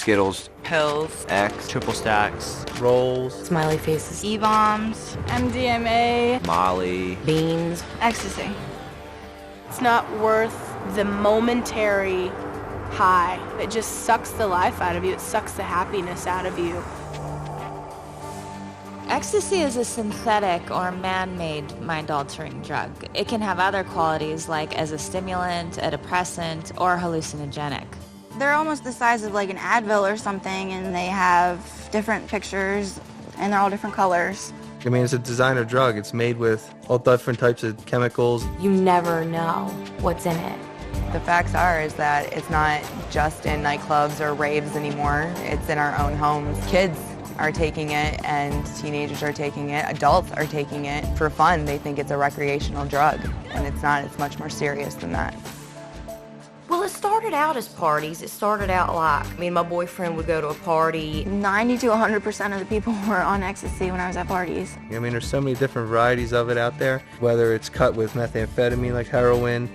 Skittles, pills, X, triple stacks, rolls, smiley faces, E-bombs, MDMA, Molly, beans, ecstasy. It's not worth the momentary high. It just sucks the life out of you. It sucks the happiness out of you. Ecstasy is a synthetic or man-made mind-altering drug. It can have other qualities like as a stimulant, a depressant, or hallucinogenic. They're almost the size of like an Advil or something, and they have different pictures, and they're all different colors. I mean, it's a designer drug. It's made with all different types of chemicals. You never know what's in it. The facts are is that it's not just in nightclubs or raves anymore. It's in our own homes. Kids are taking it, and teenagers are taking it. Adults are taking it for fun. They think it's a recreational drug, and it's not. It's much more serious than that. Well, it started out as parties. It started out like me and my boyfriend would go to a party. 90 to 100% of the people were on ecstasy when I was at parties. I mean, there's so many different varieties of it out there, whether it's cut with methamphetamine like heroin,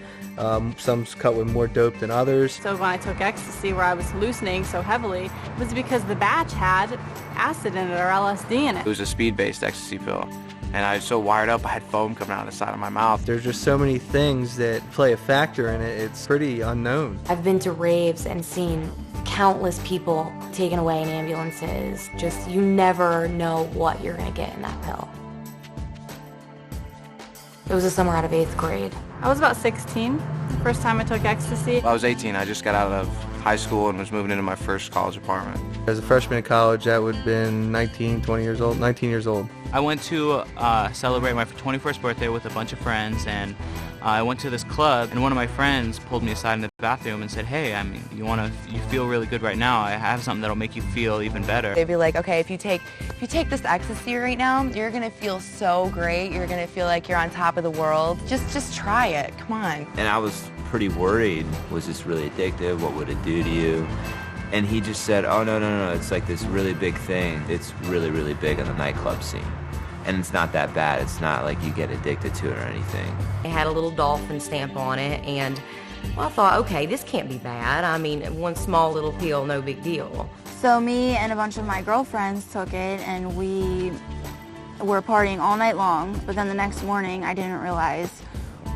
some's cut with more dope than others. So when I took ecstasy, where I was hallucinating so heavily, it was because the batch had acid in it or LSD in It it. was a speed-based ecstasy pill. And I was so wired up, I had foam coming out of the side of my mouth. There's just so many things that play a factor in it. It's pretty unknown. I've been to raves and seen countless people taken away in ambulances. Just, you never know what you're gonna get in that pill. It was the summer out of 8th grade. I was about 16, the first time I took ecstasy. I was 18, I just got out of high school and was moving into my first college apartment. As a freshman in college, that would have been 19 years old. I went to celebrate my 21st birthday with a bunch of friends, and I went to this club, and one of my friends pulled me aside in the bathroom and said, hey, I mean, you feel really good right now. I have something that'll make you feel even better. They'd be like, okay, if you take this ecstasy right now, you're gonna feel so great. You're gonna feel like you're on top of the world. Just try it. Come on. and I was pretty worried. Was this really addictive? What would it do to you? And he just said, oh, no, it's like this really big thing. It's really, really big in the nightclub scene. And it's not that bad. It's not like you get addicted to it or anything. It had a little dolphin stamp on it, and well, I thought, okay, this can't be bad. I mean, one small little pill, no big deal. So me and a bunch of my girlfriends took it, and we were partying all night long, but then the next morning I didn't realize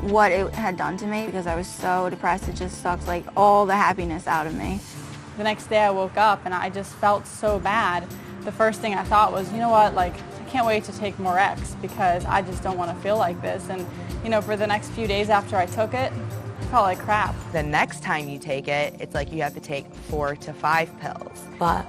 what it had done to me because I was so depressed. It just sucked like all the happiness out of me. The next day I woke up and I just felt so bad. The first thing I thought was, you know what, like, I can't wait to take more X because I just don't want to feel like this. And, you know, for the next few days after I took it, I felt like crap. The next time you take it, it's like you have to take 4 to 5 pills. But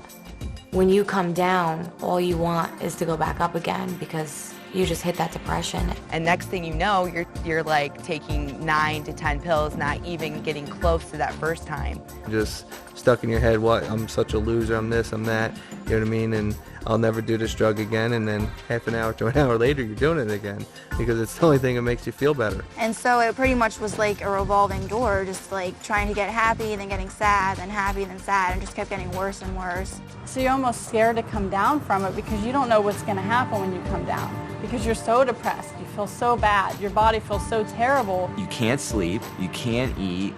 when you come down, all you want is to go back up again because you just hit that depression. And next thing you know, you're like taking 9 to 10 pills, not even getting close to that first time. Just stuck in your head, what, I'm such a loser, I'm this, I'm that, you know what I mean? And I'll never do this drug again. And then half an hour to an hour later, you're doing it again because it's the only thing that makes you feel better. And so it pretty much was like a revolving door, just like trying to get happy, then getting sad, then happy, then sad, and just kept getting worse and worse. So you're almost scared to come down from it because you don't know what's going to happen when you come down. Because you're so depressed, you feel so bad, your body feels so terrible. You can't sleep, you can't eat,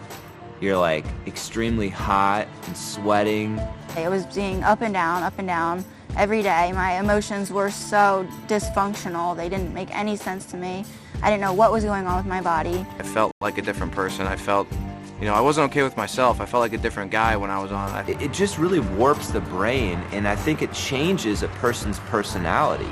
you're like extremely hot and sweating. I was being up and down every day. My emotions were so dysfunctional. They didn't make any sense to me. I didn't know what was going on with my body. I felt like a different person. I felt, you know, I wasn't okay with myself. I felt like a different guy when I was on it. It just really warps the brain, and I think it changes a person's personality.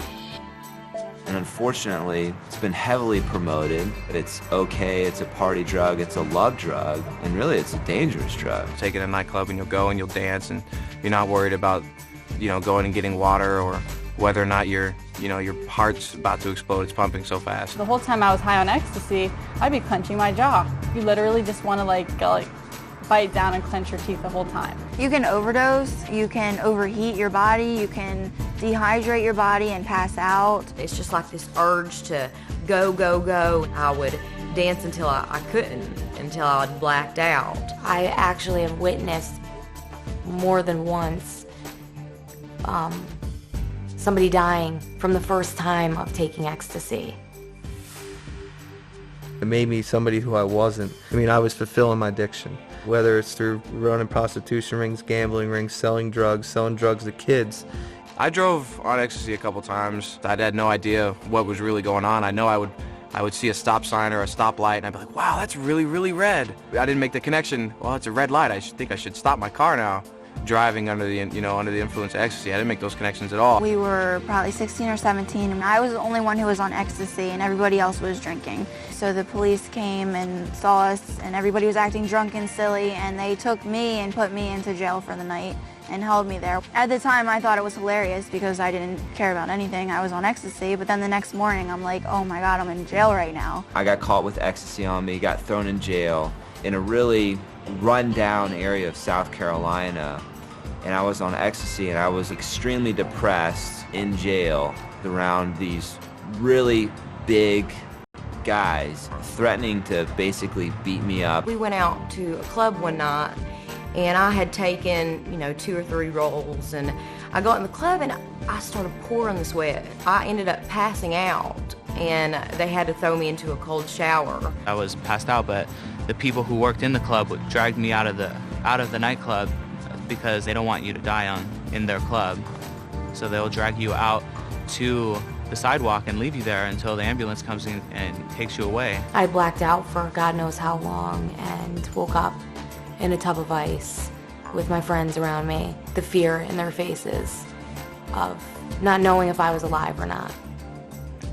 And unfortunately, it's been heavily promoted. It's okay, it's a party drug, it's a love drug, and really it's a dangerous drug. Take it in a nightclub and you'll go and you'll dance and you're not worried about, you know, going and getting water or whether or not your heart's about to explode. It's pumping so fast. The whole time I was high on ecstasy, I'd be clenching my jaw. You literally just want to like bite down and clench your teeth the whole time. You can overdose, you can overheat your body, you can dehydrate your body and pass out. It's just like this urge to go, go, go. I would dance until I couldn't, until I blacked out. I actually have witnessed more than once somebody dying from the first time of taking ecstasy. It made me somebody who I wasn't. I mean, I was fulfilling my addiction. whether it's through running prostitution rings, gambling rings, selling drugs to kids. I drove on ecstasy a couple times. I had no idea what was really going on. I know I would see a stop sign or a stoplight and I'd be like, wow, that's really, really red. I didn't make the connection, well, it's a red light. I think I should stop my car now. Driving under the influence of ecstasy, I didn't make those connections at all. We were probably 16 or 17, and I was the only one who was on ecstasy, and everybody else was drinking. So the police came and saw us, and everybody was acting drunk and silly, and they took me and put me into jail for the night and held me there. At the time, I thought it was hilarious because I didn't care about anything. I was on ecstasy, but then the next morning, I'm like, oh my God, I'm in jail right now. I got caught with ecstasy on me, got thrown in jail in a really run-down area of South Carolina. And I was on ecstasy and I was extremely depressed in jail around these really big guys threatening to basically beat me up. We went out to a club one night and I had taken, 2 or 3 rolls, and I got in the club and I started pouring the sweat. I ended up passing out and they had to throw me into a cold shower. I was passed out, but the people who worked in the club dragged me out of the nightclub because they don't want you to die in their club. So they'll drag you out to the sidewalk and leave you there until the ambulance comes in and takes you away. I blacked out for God knows how long and woke up in a tub of ice with my friends around me, the fear in their faces of not knowing if I was alive or not.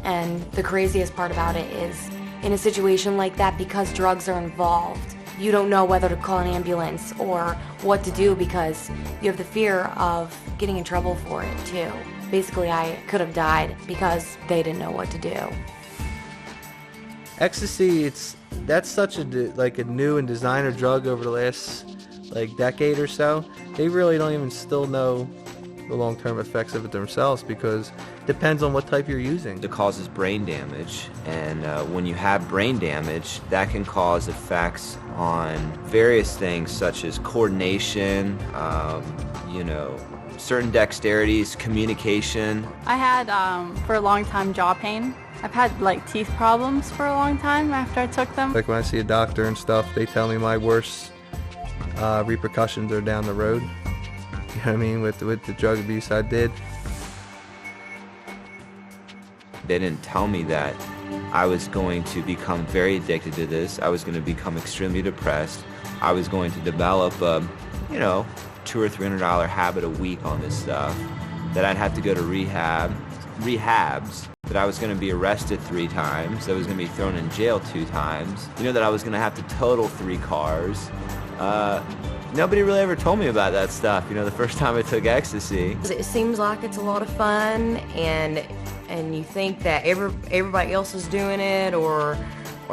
And the craziest part about it is, in a situation like that, because drugs are involved, you don't know whether to call an ambulance or what to do because you have the fear of getting in trouble for it too. Basically, I could have died because they didn't know what to do. Ecstasy, that's such a new and designer drug over the last decade or so. They really don't even still know the long-term effects of it themselves because it depends on what type you're using. It causes brain damage, and when you have brain damage, that can cause effects on various things such as coordination, certain dexterities, communication. I had, for a long time, jaw pain. I've had teeth problems for a long time after I took them. When I see a doctor and stuff, they tell me my worst repercussions are down the road. You know what I mean? With the drug abuse I did. They didn't tell me that I was going to become very addicted to this. I was going to become extremely depressed. I was going to develop a, $200 or $300 habit a week on this stuff. That I'd have to go to rehabs. That I was going to be arrested 3 times. That I was going to be thrown in jail 2 times. That I was going to have to total 3 cars. Nobody really ever told me about that stuff, the first time I took ecstasy. It seems like it's a lot of fun, and you think that everybody else is doing it, or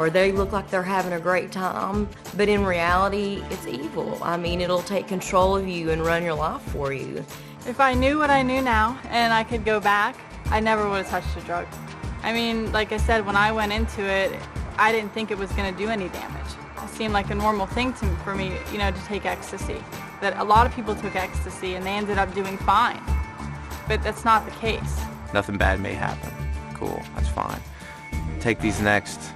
they look like they're having a great time, but in reality, it's evil. I mean, it'll take control of you and run your life for you. If I knew what I knew now, and I could go back, I never would have touched a drug. I mean, like I said, when I went into it, I didn't think it was going to do any damage. It seemed like a normal thing for me, to take ecstasy. That a lot of people took ecstasy and they ended up doing fine. But that's not the case. Nothing bad may happen. Cool, that's fine. Take these next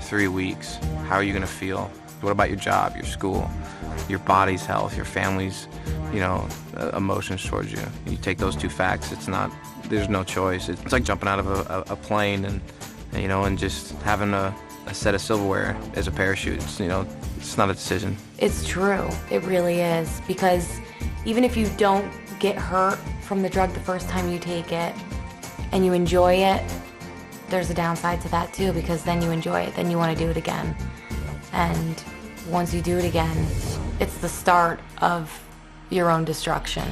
3 weeks. How are you going to feel? What about your job, your school, your body's health, your family's, emotions towards you? You take those 2 facts, there's no choice. It's like jumping out of a plane and just having a set of silverware as a parachute. It's not a decision. It's true. It really is. Because even if you don't get hurt from the drug the first time you take it and you enjoy it, there's a downside to that too, because then you enjoy it, then you want to do it again. And once you do it again, it's the start of your own destruction.